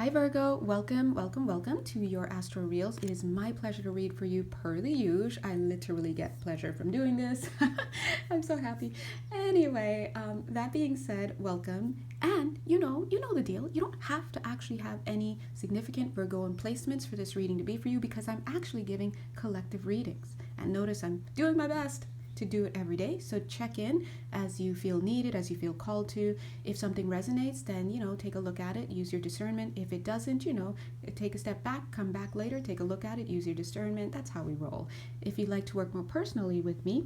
Hi Virgo, welcome to your Astro Reels. It is my pleasure to read for you per the usual. I literally get pleasure from doing this. I'm so happy. Anyway, that being said, welcome. And you know the deal. You don't have to actually have any significant Virgoan placements for this reading to be for you because I'm actually giving collective readings. And notice I'm doing my best to do it every day. So check in as you feel needed, as you feel called to. If something resonates, then, take a look at it, use your discernment. If it doesn't, take a step back, come back later, take a look at it, use your discernment. That's how we roll. If you'd like to work more personally with me,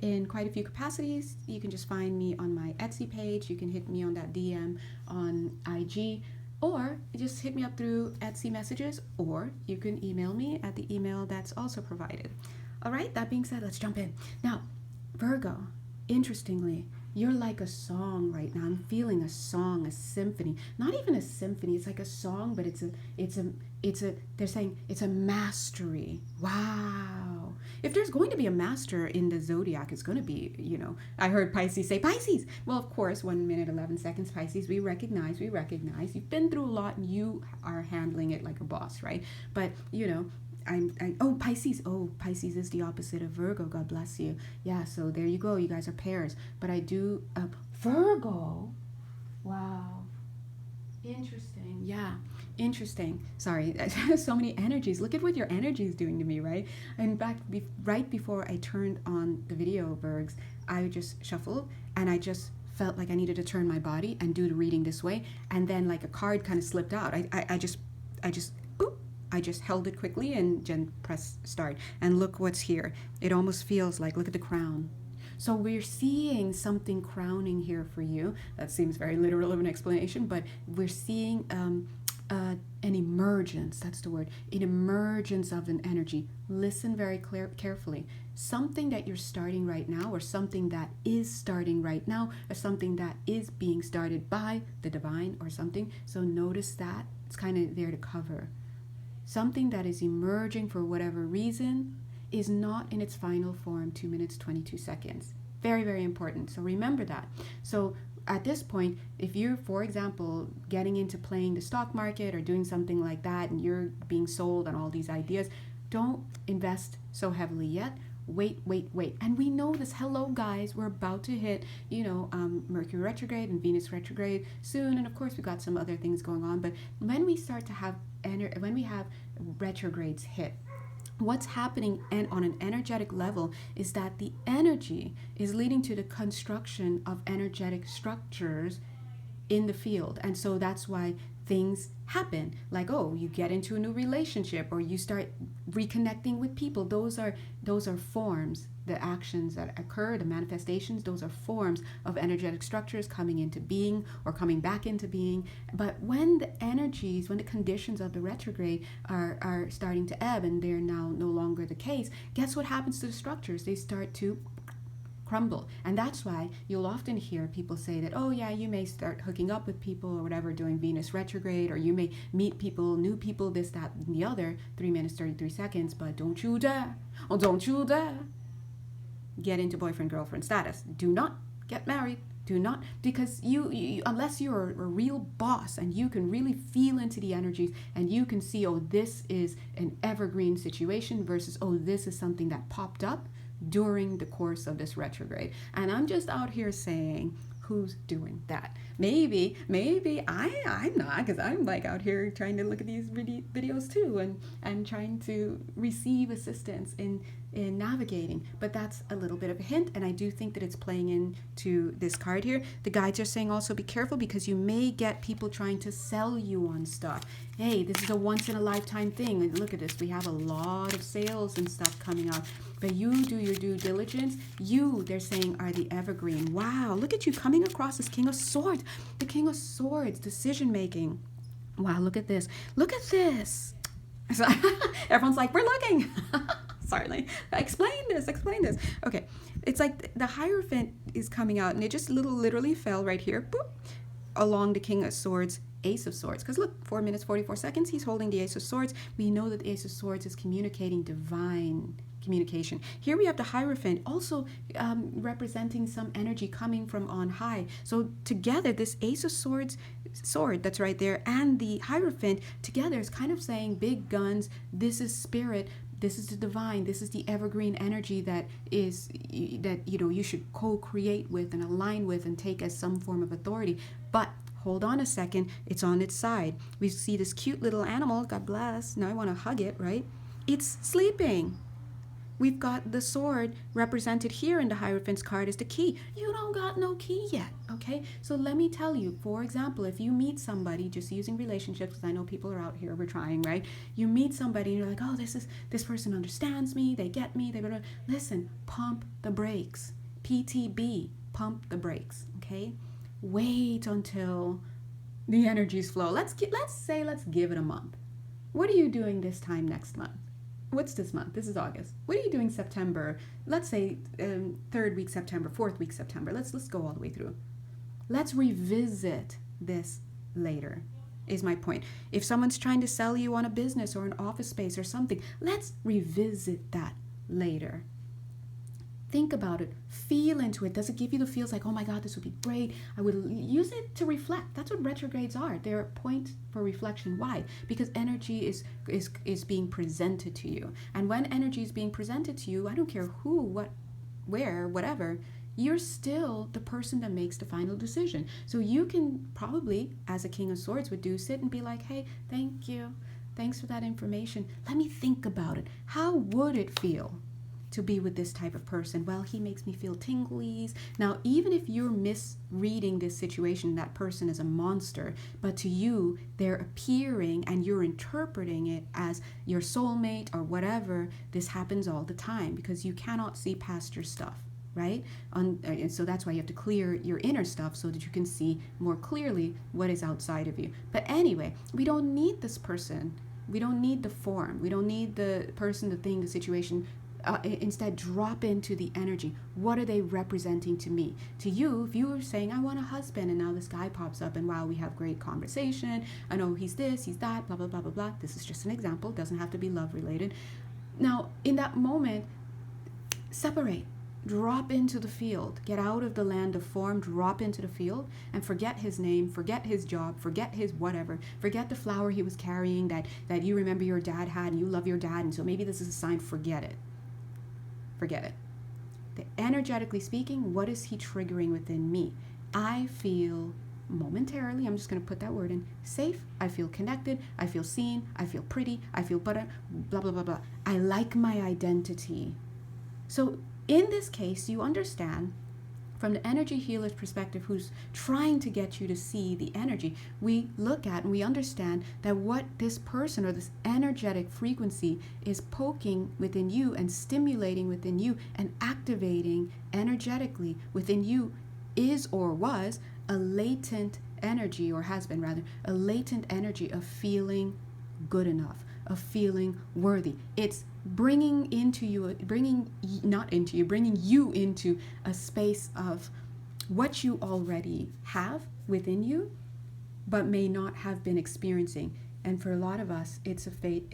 in quite a few capacities, you can just find me on my Etsy page. You can hit me on that DM on IG, or just hit me up through Etsy messages, or you can email me at the email that's also provided. All right, that being said, let's jump in. Now, Virgo, interestingly, you're like a song right now. I'm feeling a song, a symphony. Not even a symphony, it's like a song, but they're saying it's a mastery. Wow. If there's going to be a master in the zodiac, it's going to be, I heard Pisces say, Pisces. Well, of course, 1 minute, 11 seconds, Pisces, we recognize. You've been through a lot and you are handling it like a boss, right? But, Pisces. Oh, Pisces is the opposite of Virgo. God bless you. Yeah, so there you go. You guys are pairs. But I do, Virgo. Wow. Interesting. Yeah, interesting. Sorry, so many energies. Look at what your energy is doing to me, right? In fact, right before I turned on the video, Virgs, I just shuffled and I just felt like I needed to turn my body and do the reading this way. And then like a card kind of slipped out. I just held it quickly and Jen pressed start. And look what's here. It almost feels like, look at the crown. So we're seeing something crowning here for you. That seems very literal of an explanation, but we're seeing an emergence, that's the word, an emergence of an energy. Listen very carefully. Something that you're starting right now, or something that is starting right now, or something that is being started by the divine or something. So notice that. It's kind of there to cover. Something that is emerging for whatever reason is not in its final form 2 minutes 22 seconds. Very, very important. So remember that. So at this point, if you're, for example, getting into playing the stock market or doing something like that and you're being sold on all these ideas, don't invest so heavily yet. Wait. And we know this. Hello, guys. We're about to hit, Mercury retrograde and Venus retrograde soon. And of course, we've got some other things going on. But when we start to have, when we have retrogrades hit, what's happening and on an energetic level is that the energy is leading to the construction of energetic structures in the field. And so that's why things happen, like, oh, you get into a new relationship or you start reconnecting with people. Those are forms. The actions that occur, the manifestations, those are forms of energetic structures coming into being or coming back into being. But when the energies, when the conditions of the retrograde are starting to ebb and they're now no longer the case, guess what happens to the structures? They start to crumble. And that's why you'll often hear people say that, oh yeah, you may start hooking up with people or whatever during Venus retrograde, or you may meet people, new people, this, that, and the other, 3 minutes, 33 seconds, but don't you dare get into boyfriend-girlfriend status. Do not get married. Do not, because you unless you're a real boss and you can really feel into the energies and you can see, oh, this is an evergreen situation versus, oh, this is something that popped up during the course of this retrograde. And I'm just out here saying, who's doing that? Maybe I'm not, because I'm like out here trying to look at these videos too and trying to receive assistance in navigating. But that's a little bit of a hint, and I do think that it's playing into this card here. The guides are saying also be careful because you may get people trying to sell you on stuff. Hey, this is a once in a lifetime thing. And look at this. We have a lot of sales and stuff coming out. But you do your due diligence. You, they're saying, are the evergreen. Wow, look at you coming across this King of Swords. The King of Swords, decision making. Wow, look at this. Look at this. So, everyone's like, we're looking. Sorry, explain this. Okay, it's like the Hierophant is coming out, and it just literally fell right here, boop, along the King of Swords, Ace of Swords. Because look, 4 minutes, 44 seconds, he's holding the Ace of Swords. We know that the Ace of Swords is communicating divine communication. Here we have the Hierophant also representing some energy coming from on high. So together, this Ace of Swords sword that's right there and the Hierophant together is kind of saying big guns, this is spirit, this is the divine, this is the evergreen energy that you should co-create with and align with and take as some form of authority. But hold on a second, it's on its side. We see this cute little animal, God bless. Now I want to hug it, right? It's sleeping. We've got the sword represented here in the Hierophant's card as the key. You don't got no key yet, okay? So let me tell you, for example, if you meet somebody, just using relationships, because I know people are out here, we're trying, right? You meet somebody and you're like, oh, this person understands me, they get me, listen, pump the brakes. PTB, pump the brakes, okay? Wait until the energies flow. Let's give it a month. What are you doing this time next month? What's this month? This is August. What are you doing September? Let's say 3rd week September, 4th week September. Let's go all the way through. Let's revisit this later, is my point. If someone's trying to sell you on a business or an office space or something, let's revisit that later. Think about it. Feel into it. Does it give you the feels like, oh my God, this would be great? I would use it to reflect. That's what retrogrades are. They're a point for reflection. Why? Because energy is being presented to you. And when energy is being presented to you, I don't care who, what, where, whatever, you're still the person that makes the final decision. So you can probably, as a King of Swords would do, sit and be like, hey, thank you. Thanks for that information. Let me think about it. How would it feel to be with this type of person? Well, he makes me feel tinglies. Now, even if you're misreading this situation, that person is a monster, but to you, they're appearing and you're interpreting it as your soulmate or whatever, this happens all the time because you cannot see past your stuff, right? And so that's why you have to clear your inner stuff so that you can see more clearly what is outside of you. But anyway, we don't need this person. We don't need the form. We don't need the person, the thing, the situation. Instead, drop into the energy. What are they representing to me? To you, if you were saying, I want a husband, and now this guy pops up, and wow, we have great conversation. I know he's this, he's that, blah, blah, blah, blah, blah. This is just an example. It doesn't have to be love related. Now, in that moment, separate. Drop into the field. Get out of the land of form. Drop into the field and forget his name, forget his job, forget his whatever. Forget the flower he was carrying that you remember your dad had and you love your dad, and so maybe this is a sign. Forget it. Forget it. Energetically speaking, what is he triggering within me? I feel momentarily, I'm just going to put that word in, safe. I feel connected. I feel seen. I feel pretty. I feel blah, blah, blah, blah. I like my identity. So in this case, you understand from the energy healer's perspective who's trying to get you to see the energy, we look at and we understand that what this person or this energetic frequency is poking within you and stimulating within you and activating energetically within you is or was a latent energy, or has been rather, a latent energy of feeling good enough, of feeling worthy. It's bringing you into a space of what you already have within you, but may not have been experiencing. And for a lot of us, it's a fate.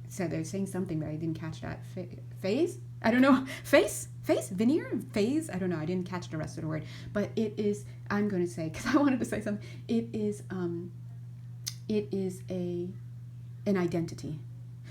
So they're saying something, but I didn't catch that. Phase? I don't know. Face? Veneer? Phase? I don't know. I didn't catch the rest of the word. But it is, I'm going to say, because I wanted to say something, it is an identity.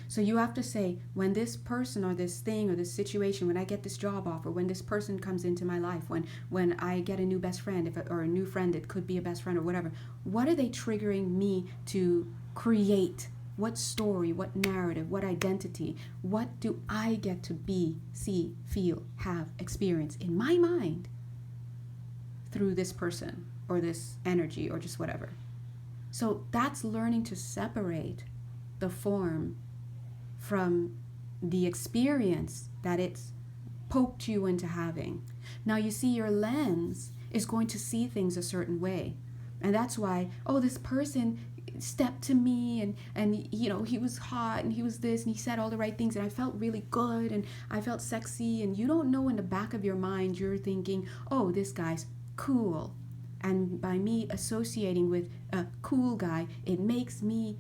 So you have to say, when this person or this thing or this situation, when I get this job offer, when this person comes into my life, when I get a new best friend, or a new friend, it could be a best friend or whatever, what are they triggering me to create? What story, what narrative, what identity, what do I get to be, see, feel, have, experience in my mind through this person or this energy or just whatever? So that's learning to separate the form from the experience that it's poked you into having. Now you see, your lens is going to see things a certain way. And that's why, oh, this person stepped to me and you know, he was hot and he was this and he said all the right things and I felt really good and I felt sexy, and you don't know, in the back of your mind you're thinking, oh, this guy's cool. And by me associating with a cool guy, it makes me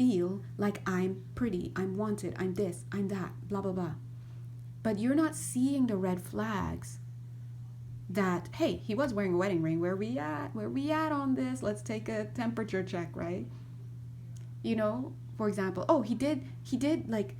feel like I'm pretty, I'm wanted, I'm this, I'm that, blah, blah, blah. But you're not seeing the red flags that, hey, he was wearing a wedding ring. Where we at? Where we at on this? Let's take a temperature check, right? You know, for example, oh, he did like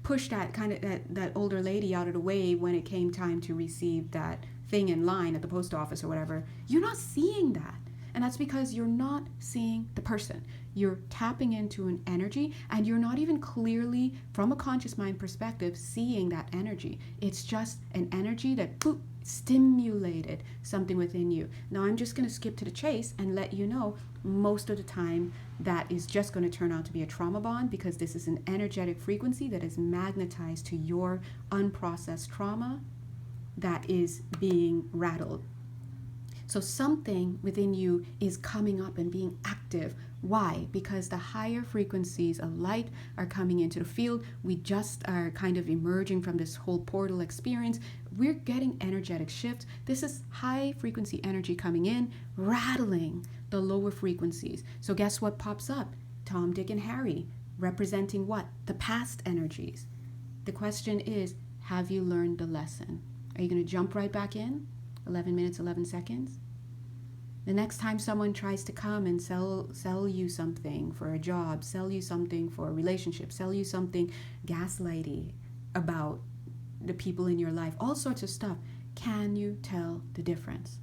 push that older lady out of the way when it came time to receive that thing in line at the post office or whatever. You're not seeing that. And that's because you're not seeing the person. You're tapping into an energy, and you're not even clearly, from a conscious mind perspective, seeing that energy. It's just an energy that boop, stimulated something within you. Now, I'm just going to skip to the chase and let you know, most of the time, that is just going to turn out to be a trauma bond, because this is an energetic frequency that is magnetized to your unprocessed trauma that is being rattled. So something within you is coming up and being active. Why? Because the higher frequencies of light are coming into the field. We just are kind of emerging from this whole portal experience. We're getting energetic shifts. This is high frequency energy coming in, rattling the lower frequencies. So guess what pops up? Tom, Dick, and Harry, representing what? The past energies. The question is, have you learned the lesson? Are you going to jump right back in? 11 minutes, 11 seconds. The next time someone tries to come and sell you something for a job, sell you something for a relationship, sell you something gaslighty about the people in your life, all sorts of stuff, can you tell the difference?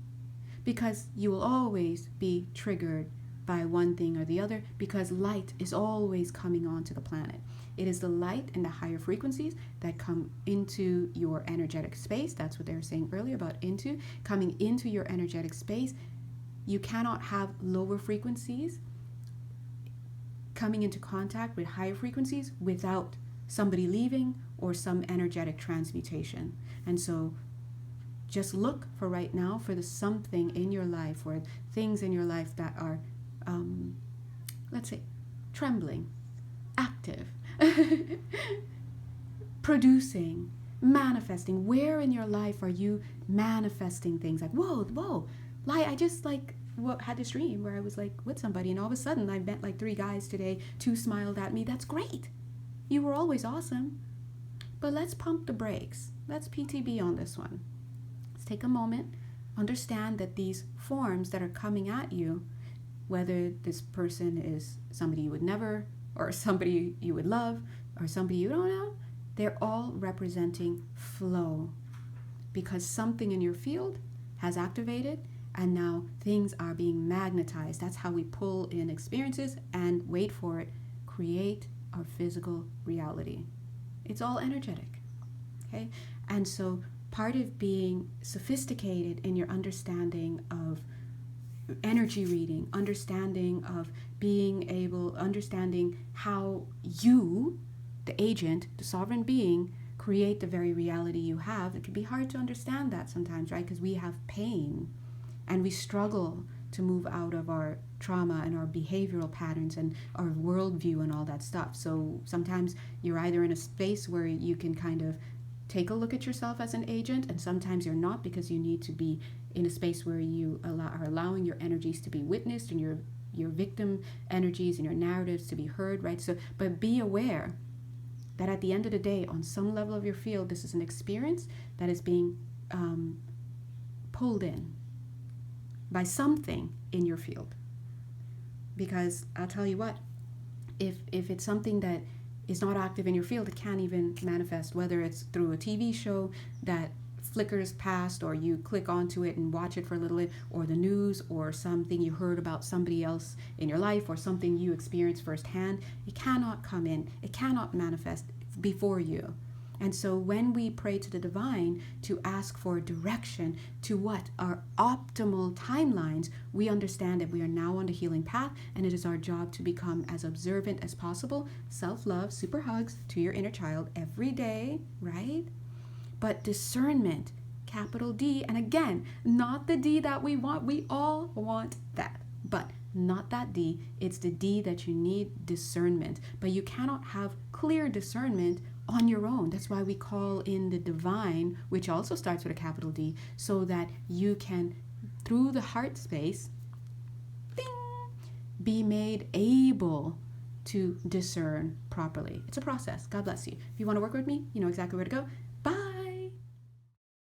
Because you will always be triggered by one thing or the other, because light is always coming onto the planet. It is the light and the higher frequencies that come into your energetic space. That's what they were saying earlier about coming into your energetic space. You cannot have lower frequencies coming into contact with higher frequencies without somebody leaving or some energetic transmutation. And so just look for right now for the something in your life or things in your life that are, let's say, trembling, active, producing, manifesting. Where in your life are you manifesting things like, whoa, like I just had this dream where I was like with somebody, and all of a sudden I met like 3 guys today, 2 smiled at me. That's great. You were always awesome. But let's pump the brakes. Let's PTB on this one. Let's take a moment, understand that these forms that are coming at you, whether this person is somebody you would never, or somebody you would love, or somebody you don't know, they're all representing flow, because something in your field has activated, and now things are being magnetized. That's how we pull in experiences and, wait for it, create our physical reality. It's all energetic, okay? And so part of being sophisticated in your understanding of energy reading, understanding how you, the agent, the sovereign being, create the very reality you have. It can be hard to understand that sometimes, right? Because we have pain and we struggle to move out of our trauma and our behavioral patterns and our worldview and all that stuff. So sometimes you're either in a space where you can kind of take a look at yourself as an agent, and sometimes you're not, because you need to be in a space where you are allowing your energies to be witnessed and your victim energies and your narratives to be heard, right? So, but be aware that at the end of the day, on some level of your field, this is an experience that is being pulled in by something in your field. Because I'll tell you what, if it's something that is not active in your field, it can't even manifest, whether it's through a TV show that flickers past, or you click onto it and watch it for a little bit, or the news, or something you heard about somebody else in your life, or something you experienced firsthand. It cannot come in, it cannot manifest before you. And so when we pray to the divine to ask for direction to what our optimal timelines, we understand that we are now on the healing path, and it is our job to become as observant as possible. Self-love, super hugs to your inner child every day, right? But discernment, capital D, and again, not the D that we want. We all want that, but not that D. It's the D that you need, discernment. But you cannot have clear discernment on your own. That's why we call in the divine, which also starts with a capital D, so that you can, through the heart space, ding, be made able to discern properly. It's a process. God bless you. If you want to work with me, you know exactly where to go.